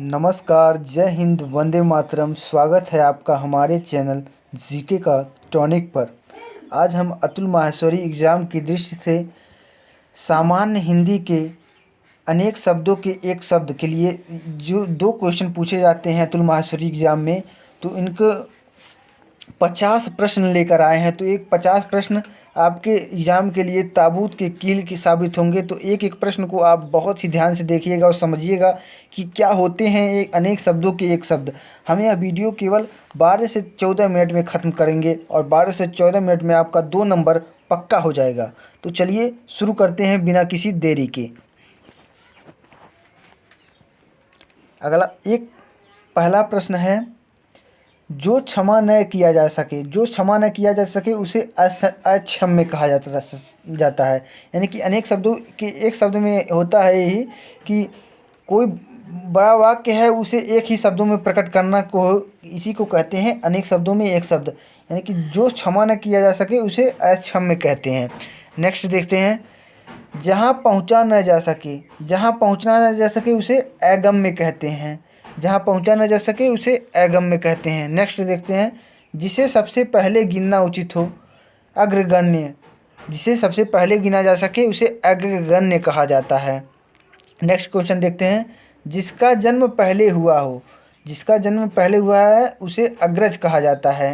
नमस्कार, जय हिंद, वंदे मातरम। स्वागत है आपका हमारे चैनल जीके का टॉनिक पर। आज हम अतुल माहेश्वरी एग्ज़ाम की दृष्टि से सामान्य हिंदी के अनेक शब्दों के एक शब्द के लिए जो 2 क्वेश्चन पूछे जाते हैं अतुल माहेश्वरी एग्ज़ाम में, तो इनको 50 प्रश्न लेकर आए हैं। तो एक 50 प्रश्न आपके एग्ज़ाम के लिए ताबूत के कील की साबित होंगे। तो एक एक प्रश्न को आप बहुत ही ध्यान से देखिएगा और समझिएगा कि क्या होते हैं एक अनेक शब्दों के एक शब्द। हम यह वीडियो केवल 12 से 14 मिनट में ख़त्म करेंगे और 12 से 14 मिनट में आपका 2 नंबर पक्का हो जाएगा। तो चलिए शुरू करते हैं बिना किसी देरी के। अगला पहला प्रश्न है, जो क्षमा न किया जा सके, जो क्षमा न किया जा सके उसे अक्षम्य कहा जाता है। यानी कि अनेक शब्दों के एक शब्द में होता है यही कि कोई बड़ा वाक्य है उसे एक ही शब्दों में प्रकट करना को इसी को कहते हैं अनेक शब्दों में एक शब्द। यानी कि जो क्षमा न किया जा सके उसे अक्षम्य कहते हैं। नेक्स्ट देखते हैं, जहाँ पहुँचा न जा सके, जहाँ पहुँचना न जा सके उसे अगम्य कहते हैं। जहाँ पहुँचा न जा सके उसे अगम्य कहते हैं। नेक्स्ट देखते हैं, जिसे सबसे पहले गिनना उचित हो, अग्रगण्य। जिसे सबसे पहले गिना जा सके उसे अग्रगण्य कहा जाता है। नेक्स्ट क्वेश्चन देखते हैं, जिसका जन्म पहले हुआ हो, जिसका जन्म पहले हुआ है उसे अग्रज कहा जाता है।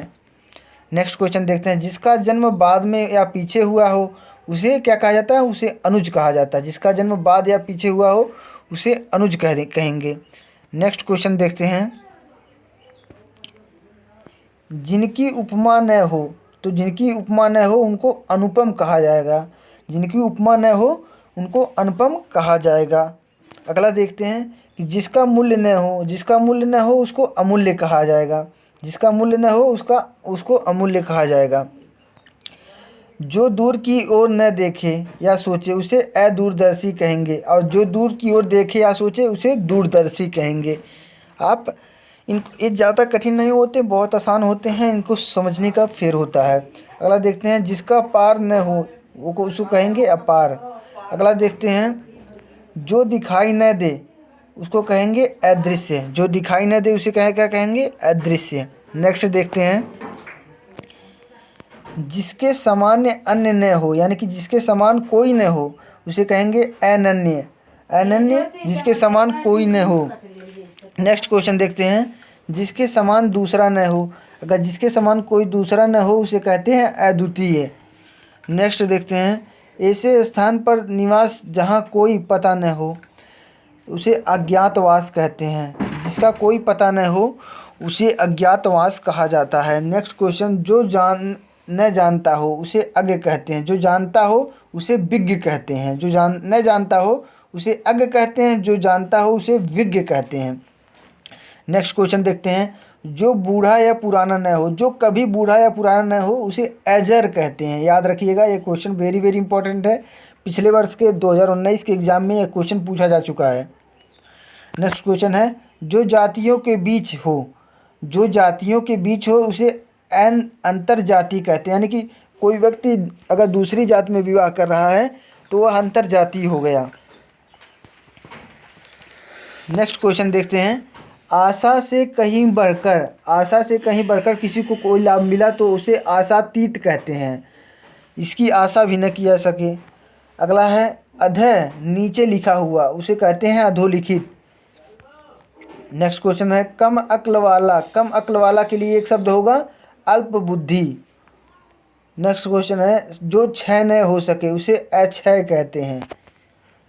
नेक्स्ट क्वेश्चन देखते हैं, जिसका जन्म बाद में या पीछे हुआ हो उसे क्या कहा जाता है, उसे अनुज कहा जाता है। जिसका जन्म बाद या पीछे हुआ हो उसे अनुज कहेंगे। नेक्स्ट क्वेश्चन देखते हैं, जिनकी उपमा न हो, तो जिनकी उपमा न हो उनको अनुपम कहा जाएगा। जिनकी उपमा न हो उनको अनुपम कहा जाएगा। अगला देखते हैं कि जिसका मूल्य न हो, जिसका मूल्य न हो उसको अमूल्य कहा जाएगा। जिसका मूल्य न हो उसको अमूल्य कहा जाएगा। जो दूर की ओर न देखे या सोचे उसे अदूरदर्शी कहेंगे, और जो दूर की ओर देखे या सोचे उसे दूरदर्शी कहेंगे। आप ये ज़्यादा कठिन नहीं होते, बहुत आसान होते हैं, इनको समझने का फेर होता है। अगला देखते हैं, जिसका पार न हो वो उसको कहेंगे अपार। अगला देखते हैं, जो दिखाई न दे उसको कहेंगे अदृश्य। जो दिखाई न दे उसे क्या कहेंगे, अदृश्य। नेक्स्ट देखते हैं, जिसके समान अन्य न हो, यानी कि जिसके समान कोई न हो उसे कहेंगे अनन्य। अनन्य, जिसके समान कोई न हो। नेक्स्ट क्वेश्चन देखते हैं, जिसके समान दूसरा न हो। अगर जिसके समान कोई दूसरा न हो उसे कहते हैं अद्वितीय। नेक्स्ट देखते हैं, ऐसे स्थान पर निवास जहाँ कोई पता न हो उसे अज्ञातवास कहते हैं। जिसका कोई पता न हो उसे अज्ञातवास कहा जाता है। नेक्स्ट क्वेश्चन, जो न जानता हो उसे अज्ञ कहते हैं। जो जानता हो उसे विज्ञ कहते हैं। जो न जानता हो उसे अज्ञ कहते हैं। जो जानता हो उसे विज्ञ कहते हैं। नेक्स्ट क्वेश्चन देखते हैं, जो बूढ़ा या पुराना न हो, जो कभी बूढ़ा या पुराना न हो उसे एजर कहते हैं। याद रखिएगा, ये क्वेश्चन वेरी वेरी इंपॉर्टेंट है। पिछले वर्ष के 2019 के एग्ज़ाम में यह क्वेश्चन पूछा जा चुका है। नेक्स्ट क्वेश्चन है, जो जातियों के बीच हो, जो जातियों के बीच हो उसे अंतर जाति कहते हैं। यानी कि कोई व्यक्ति अगर दूसरी जाति में विवाह कर रहा है तो वह अंतर जाति हो गया। नेक्स्ट क्वेश्चन देखते हैं, आशा से कहीं बढ़कर, आशा से कहीं बढ़कर किसी को कोई लाभ मिला तो उसे आशातीत कहते हैं। इसकी आशा भी न की जा सके। अगला है, अधः, नीचे लिखा हुआ उसे कहते हैं अधोलिखित। नेक्स्ट क्वेश्चन है, कम अक्ल वाला, कम अक्ल वाला के लिए एक शब्द होगा अल्प बुद्धि। नेक्स्ट क्वेश्चन है, जो क्षय न हो सके उसे अक्षय कहते हैं।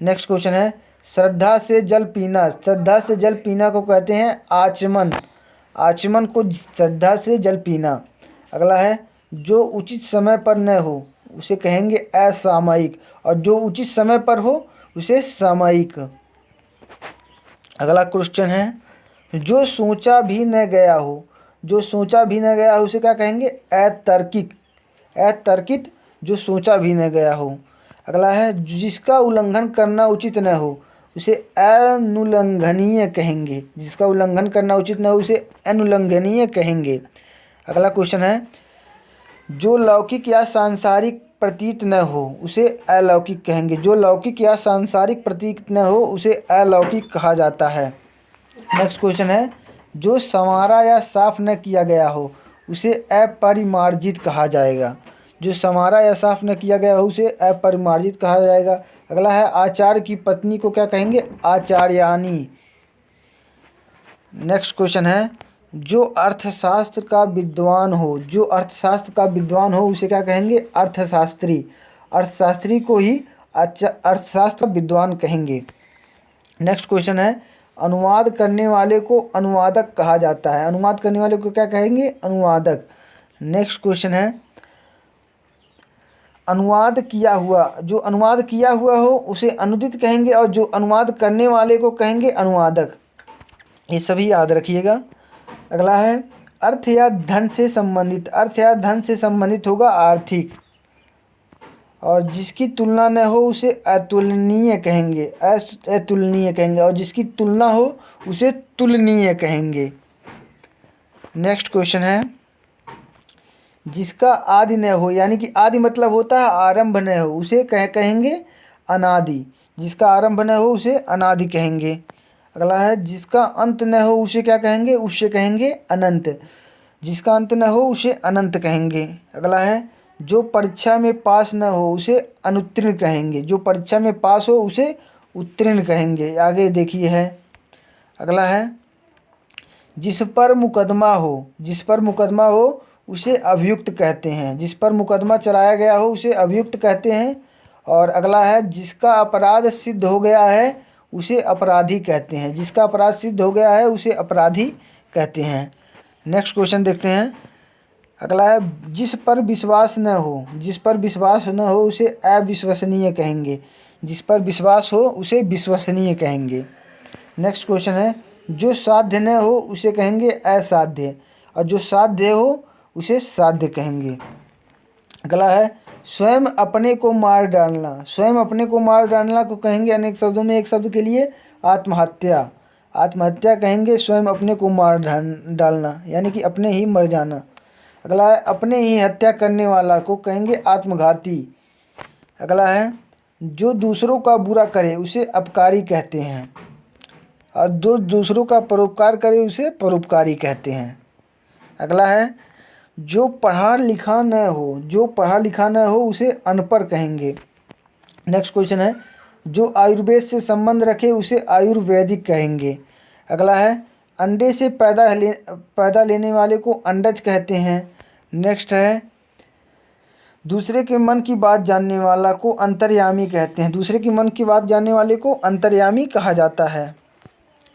नेक्स्ट क्वेश्चन है, श्रद्धा से जल पीना, श्रद्धा से जल पीना को कहते हैं आचमन। आचमन को श्रद्धा से जल पीना। अगला है, जो उचित समय पर न हो उसे कहेंगे असामयिक, और जो उचित समय पर हो उसे सामयिक। अगला क्वेश्चन है, जो सोचा भी न गया हो, जो सोचा भी न गया हो उसे क्या कहेंगे, अतर्किक। अतर्कित, जो सोचा भी न गया हो। अगला है, जिसका उल्लंघन करना उचित न हो उसे अनुल्लंघनीय कहेंगे। जिसका उल्लंघन करना उचित न हो उसे अनुल्लंघनीय कहेंगे। अगला क्वेश्चन है, जो लौकिक या सांसारिक प्रतीत न हो उसे अलौकिक कहेंगे। जो लौकिक या सांसारिक प्रतीत न हो उसे अलौकिक कहा जाता है। नेक्स्ट क्वेश्चन है, जो संवारा या साफ न किया गया हो उसे अपरिमार्जित कहा जाएगा। जो संवारा या साफ न किया गया हो उसे अपरिमार्जित कहा जाएगा। अगला है, आचार्य की पत्नी को क्या कहेंगे? आचार्यानी। नेक्स्ट क्वेश्चन है, जो अर्थशास्त्र का विद्वान हो, जो अर्थशास्त्र का विद्वान हो उसे क्या कहेंगे? अर्थशास्त्री। अर्थशास्त्री को ही अर्थशास्त्र का विद्वान कहेंगे। नेक्स्ट क्वेश्चन है, अनुवाद करने वाले को अनुवादक कहा जाता है। अनुवाद करने वाले को क्या कहेंगे? अनुवादक। नेक्स्ट क्वेश्चन है, अनुवाद किया हुआ, जो अनुवाद किया हुआ हो उसे अनुदित कहेंगे और जो अनुवाद करने वाले को कहेंगे अनुवादक। ये सभी याद रखिएगा। अगला है, अर्थ या धन से संबंधित। अर्थ या धन से संबंधित होगा आर्थिक, और जिसकी तुलना न हो उसे अतुलनीय कहेंगे। अतुलनीय कहेंगे, और जिसकी तुलना हो उसे तुलनीय कहेंगे। नेक्स्ट क्वेश्चन है, जिसका आदि न हो, यानी कि आदि मतलब होता है आरंभ न हो, उसे कहेंगे अनादि। जिसका आरंभ न हो उसे अनादि कहेंगे। अगला है, जिसका अंत न हो उसे क्या कहेंगे? उसे कहेंगे अनंत। जिसका अंत न हो उसे अनंत कहेंगे। अगला है, जो परीक्षा में पास न हो उसे अनुत्तीर्ण कहेंगे। जो परीक्षा में पास हो उसे उत्तीर्ण कहेंगे। आगे देखिए है। अगला है, जिस पर मुकदमा हो, जिस पर मुकदमा हो उसे अभियुक्त कहते हैं। जिस पर मुकदमा चलाया गया हो उसे अभियुक्त कहते हैं। और अगला है, जिसका अपराध सिद्ध हो गया है उसे अपराधी कहते हैं। जिसका अपराध सिद्ध हो गया है उसे अपराधी कहते हैं। नेक्स्ट क्वेश्चन देखते हैं। अगला है, जिस पर विश्वास न हो, जिस पर विश्वास न हो उसे अविश्वसनीय कहेंगे। जिस पर विश्वास हो उसे विश्वसनीय कहेंगे। नेक्स्ट क्वेश्चन है, जो साध्य न हो उसे कहेंगे असाध्य, और जो साध्य हो उसे साध्य कहेंगे। अगला है, स्वयं अपने को मार डालना। स्वयं अपने को मार डालना को कहेंगे अनेक शब्दों में एक शब्द के लिए आत्महत्या। आत्महत्या कहेंगे स्वयं अपने को मार डालना, यानी कि अपने ही मर जाना। अगला है, अपने ही हत्या करने वाला को कहेंगे आत्मघाती। अगला है, जो दूसरों का बुरा करे उसे अपकारी कहते हैं, और जो दूसरों का परोपकार करे उसे परोपकारी कहते हैं। अगला है, जो पढ़ा लिखा न हो, जो पढ़ा लिखा न हो उसे अनपढ़ कहेंगे। नेक्स्ट क्वेश्चन है, जो आयुर्वेद से संबंध रखे उसे आयुर्वेदिक कहेंगे। अगला है, अंडे से पैदा लेने वाले को अंडज कहते हैं। नेक्स्ट है, दूसरे के मन की बात जानने वाला को अंतर्यामी कहते हैं। दूसरे की मन की बात जानने वाले को अंतर्यामी कहा जाता है।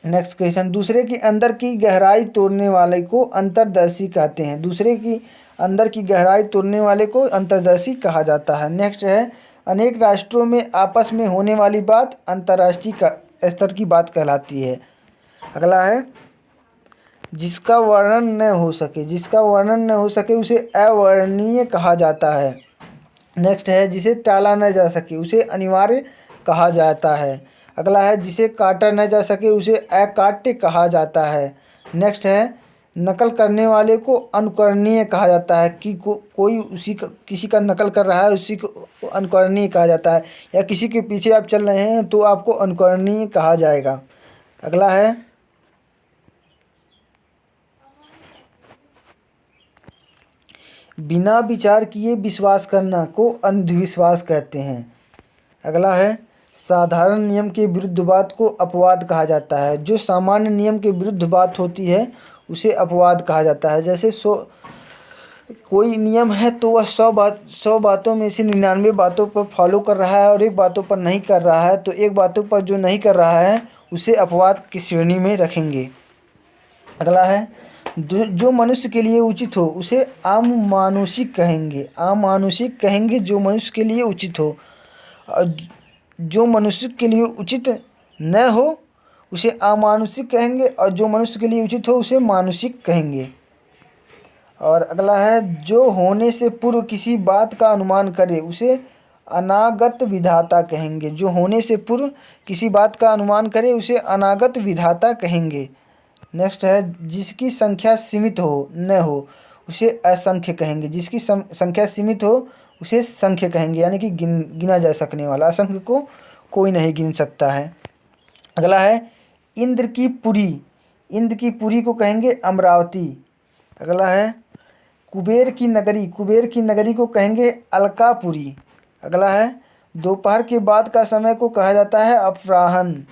नेक्स्ट क्वेश्चन, दूसरे के अंदर की गहराई तोड़ने वाले को अंतर्दर्शी कहते हैं। दूसरे की अंदर की गहराई तोड़ने वाले को अंतर्दर्शी कहा जाता है। नेक्स्ट है, अनेक राष्ट्रों में आपस में होने वाली बात अंतर्राष्ट्रीय स्तर की बात कहलाती है। अगला है, जिसका वर्णन न हो सके, जिसका वर्णन न हो सके उसे अवर्णनीय कहा जाता है। नेक्स्ट है, जिसे टाला न जा सके उसे अनिवार्य कहा जाता है। अगला है, जिसे काटा न जा सके उसे अकाट्य कहा जाता है। नेक्स्ट है, नकल करने वाले को अनुकरणीय कहा जाता है, कि कोई किसी का नकल कर रहा है उसी को अनुकरणीय कहा जाता है, या किसी के पीछे आप चल रहे हैं तो आपको अनुकरणीय कहा जाएगा। अगला है, बिना विचार किए विश्वास करना को अंधविश्वास कहते हैं। अगला है, साधारण नियम के विरुद्ध बात को अपवाद कहा जाता है। जो सामान्य नियम के विरुद्ध बात होती है उसे अपवाद कहा जाता है। जैसे कोई नियम है तो वह 100 बातों में से 99 बातों पर फॉलो कर रहा है और एक बातों पर नहीं कर रहा है, तो एक बातों पर जो नहीं कर रहा है उसे अपवाद की श्रेणी में रखेंगे। अगला है, जो मनुष्य के लिए उचित हो उसे अमानुषिक कहेंगे। अमानुषिक कहेंगे जो मनुष्य के लिए उचित हो, और जो मनुष्य के लिए उचित न हो उसे अमानुषिक कहेंगे, और जो मनुष्य के लिए उचित हो उसे मानुषिक कहेंगे। और अगला है, जो होने से पूर्व किसी बात का अनुमान करे उसे अनागत विधाता कहेंगे। जो होने से पूर्व किसी बात का अनुमान करे उसे अनागत विधाता कहेंगे। नेक्स्ट है, जिसकी संख्या सीमित हो न हो उसे असंख्य कहेंगे। जिसकी संख्या सीमित हो उसे संख्य कहेंगे, यानी कि गिना जा सकने वाला। असंख्य को कोई नहीं गिन सकता है। अगला है, इंद्र की पुरी इंद्र की पुरी को कहेंगे अमरावती। अगला है कुबेर की नगरी, कुबेर की नगरी को कहेंगे अलकापुरी। अगला है दोपहर के बाद का समय को कहा जाता है अपराह्न।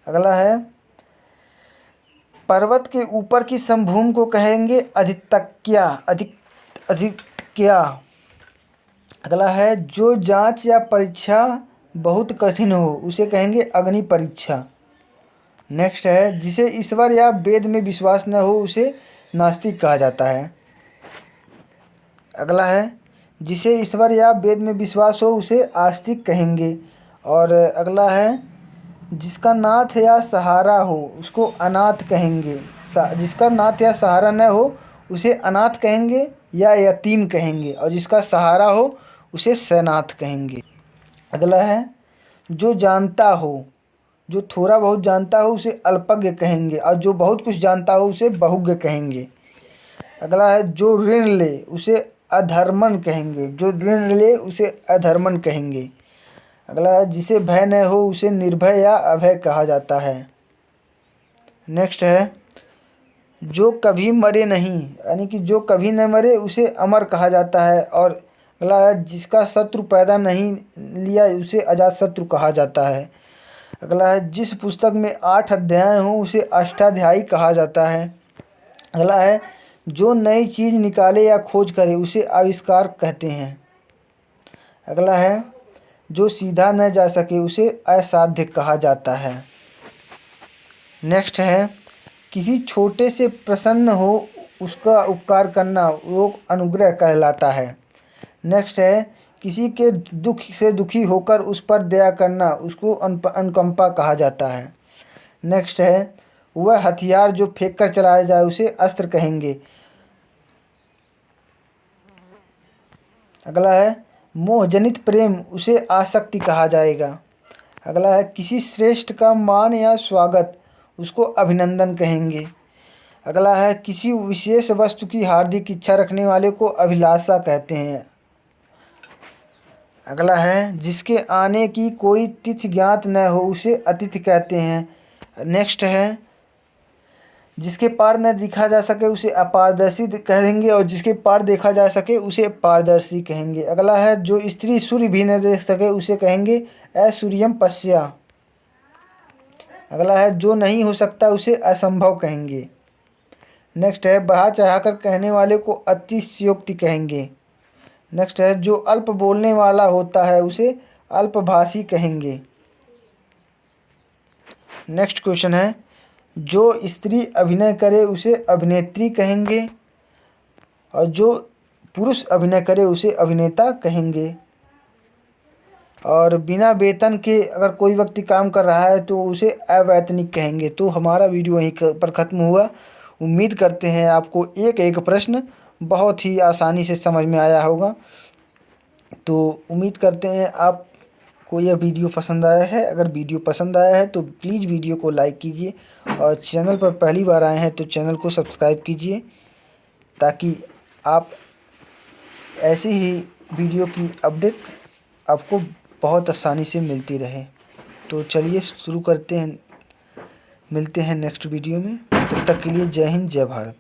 अगला है पर्वत के ऊपर की समभूमि को कहेंगे अधितक्या, अधिक्या। अगला है जो जांच या परीक्षा बहुत कठिन हो उसे कहेंगे अग्नि परीक्षा। नेक्स्ट है जिसे ईश्वर या वेद में विश्वास न हो उसे नास्तिक कहा जाता है। अगला है जिसे ईश्वर या वेद में विश्वास हो उसे आस्तिक कहेंगे। और अगला है जिसका नाथ या सहारा हो उसको अनाथ कहेंगे। जिसका नाथ या सहारा न हो उसे अनाथ कहेंगे या यतीम कहेंगे, और जिसका सहारा हो उसे सनाथ कहेंगे। अगला है जो जानता हो, जो थोड़ा बहुत जानता हो उसे अल्पज्ञ कहेंगे, और जो बहुत कुछ जानता हो उसे बहुज्ञ कहेंगे। अगला है जो ऋण ले उसे अधर्मन कहेंगे, जो ऋण ले उसे अधर्मन कहेंगे। अगला है जिसे भय न हो उसे निर्भय या अभय कहा जाता है। नेक्स्ट है जो कभी मरे नहीं, यानी कि जो कभी न मरे उसे अमर कहा जाता है। और अगला है जिसका शत्रु पैदा नहीं लिया उसे अजातशत्रु कहा जाता है। अगला है जिस पुस्तक में 8 अध्याय हों उसे अष्टाध्यायी कहा जाता है। अगला है जो नई चीज़ निकाले या खोज करे उसे आविष्कार कहते हैं। अगला है जो सीधा न जा सके उसे असाध्य कहा जाता है। नेक्स्ट है किसी छोटे से प्रसन्न हो उसका उपकार करना वो अनुग्रह कहलाता है। नेक्स्ट है किसी के दुख से दुखी होकर उस पर दया करना उसको अनुकंपा कहा जाता है। नेक्स्ट है वह हथियार जो फेंक कर चलाया जाए उसे अस्त्र कहेंगे। अगला है मोहजनित प्रेम उसे आसक्ति कहा जाएगा। अगला है किसी श्रेष्ठ का मान या स्वागत उसको अभिनंदन कहेंगे। अगला है किसी विशेष वस्तु की हार्दिक इच्छा रखने वाले को अभिलाषा कहते हैं। अगला है जिसके आने की कोई तिथि ज्ञात न हो उसे अतिथि कहते हैं। नेक्स्ट है जिसके पार न दिखा जा सके उसे अपारदर्शी कहेंगे, और जिसके पार देखा जा सके उसे पारदर्शी कहेंगे। अगला है जो स्त्री सूर्य भी न देख सके उसे कहेंगे असूर्यम पश्या। अगला है जो नहीं हो सकता उसे असंभव कहेंगे। नेक्स्ट है बढ़ा चढ़ाकर कहने वाले को अतिशयोक्ति कहेंगे। नेक्स्ट है जो अल्प बोलने वाला होता है उसे अल्पभाषी कहेंगे। नेक्स्ट क्वेश्चन है जो स्त्री अभिनय करे उसे अभिनेत्री कहेंगे, और जो पुरुष अभिनय करे उसे अभिनेता कहेंगे। और बिना वेतन के अगर कोई व्यक्ति काम कर रहा है तो उसे अवैतनिक कहेंगे। तो हमारा वीडियो यहीं पर ख़त्म हुआ। उम्मीद करते हैं आपको एक एक प्रश्न बहुत ही आसानी से समझ में आया होगा। तो उम्मीद करते हैं आपको यह वीडियो पसंद आया है। अगर वीडियो पसंद आया है तो प्लीज़ वीडियो को लाइक कीजिए, और चैनल पर पहली बार आए हैं तो चैनल को सब्सक्राइब कीजिए, ताकि आप ऐसी ही वीडियो की अपडेट आपको बहुत आसानी से मिलती रहे। तो चलिए शुरू करते हैं, मिलते हैं नेक्स्ट वीडियो में। तब तक के लिए जय हिंद, जय भारत।